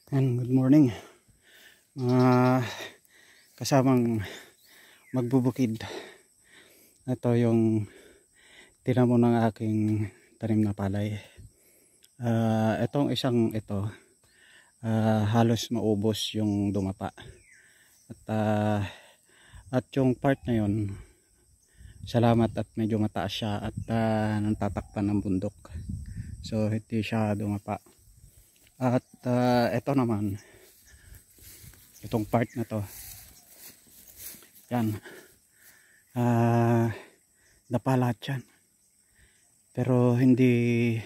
And good morning mga kasamang magbubukid. Ito yung tinamo ng aking tanim na palay. Itong isang ito halos maubos yung dumapa. At yung part na yun, salamat at medyo mataas siya at natatakpan ng bundok. So hindi siya dumapa. At ito naman, itong part na to, yan, dapa lahat yan, pero hindi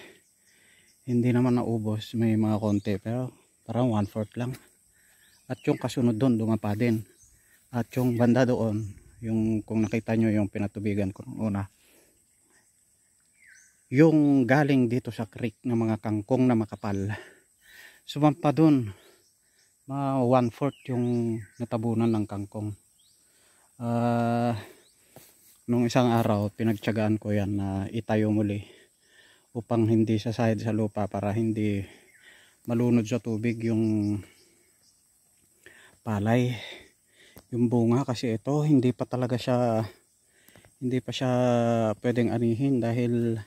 naman naubos, may mga konti pero parang 1/4 lang. At yung kasunod doon dumapa din, at yung banda doon, yung kung nakita nyo yung pinatubigan ko nung una, yung galing dito sa creek ng mga kangkong na makapal, sumampa doon, mga 1/4 yung natabunan ng kangkong. Nung isang araw pinagtiyagaan ko yan na itayo muli upang hindi sasayad sa lupa, para hindi malunod sa tubig yung palay, yung bunga. Kasi ito hindi pa siya pwedeng anihin dahil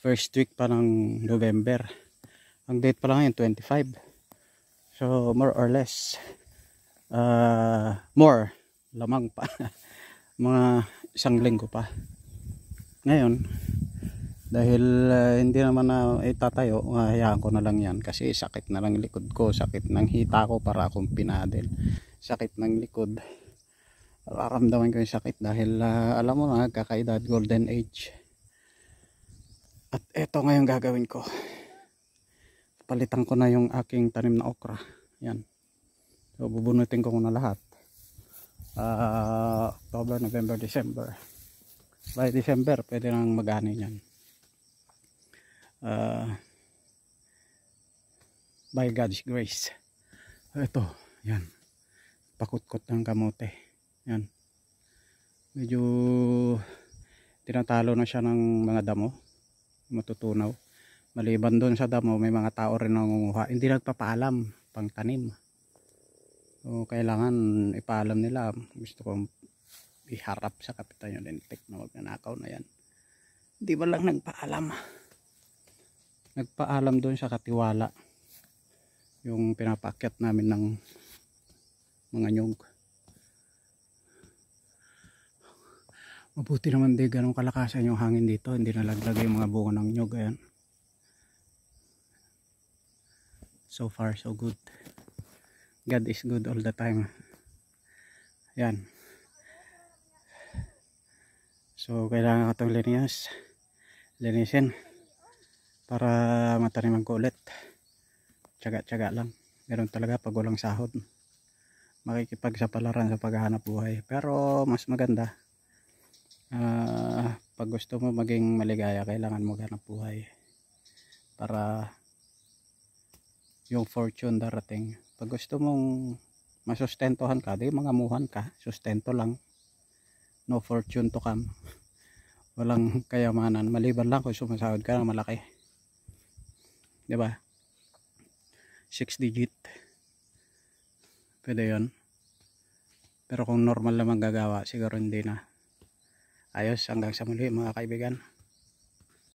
first week pa ng November. Ang date pa lang yun 25. So more or less lamang pa mga isang linggo pa. Ngayon dahil hindi naman na itatayo, hayaan ko na lang yan kasi sakit na lang likod ko, sakit ng hita ko para akong pinadel, sakit ng likod, nararamdaman ko yung sakit dahil alam mo na, kakaedad, golden age. At eto ngayon gagawin ko, palitan ko na yung aking tanim na okra. Yan, so bubunutin ko muna lahat. October, November, December. By December pwede nang mag-ani yan. By God's grace. Ito, yan, pakutkot ng kamote. Yan, medyo tinatalo na siya ng mga damo, matutunaw. Maliban doon sa damo, may mga tao rin nangunguha, hindi nagpapaalam pang tanim. So kailangan ipaalam nila. Gusto kong iharap sa kapitan yung lintik na magnanakaw na yan. Hindi ba lang nagpaalam doon sa katiwala yung pinapaakyat namin ng mga nyog. Mabuti naman di ganun kalakasan yung hangin dito, hindi nalaglag yung mga bunga ng nyog. Ayan, so far so good. God is good all the time. Yan, so kailangan ko itong linisin para mataniman ko ulit. Tiyaga lang, meron talaga pag walang sahod, makikipagsapalaran sa paghahanap buhay. Pero mas maganda pag gusto mo maging maligaya, kailangan mo maghanap buhay para yung fortune darating. Pag gusto mong masustentuhan ka, di mangamuhan ka, sustento lang, no fortune to come. Walang kayamanan, maliban lang kung sumasahod ka ng malaki, di ba? 6 digit pwede yun, pero kung normal naman gagawa, siguro hindi na. Ayos, hanggang sa muli mga kaibigan.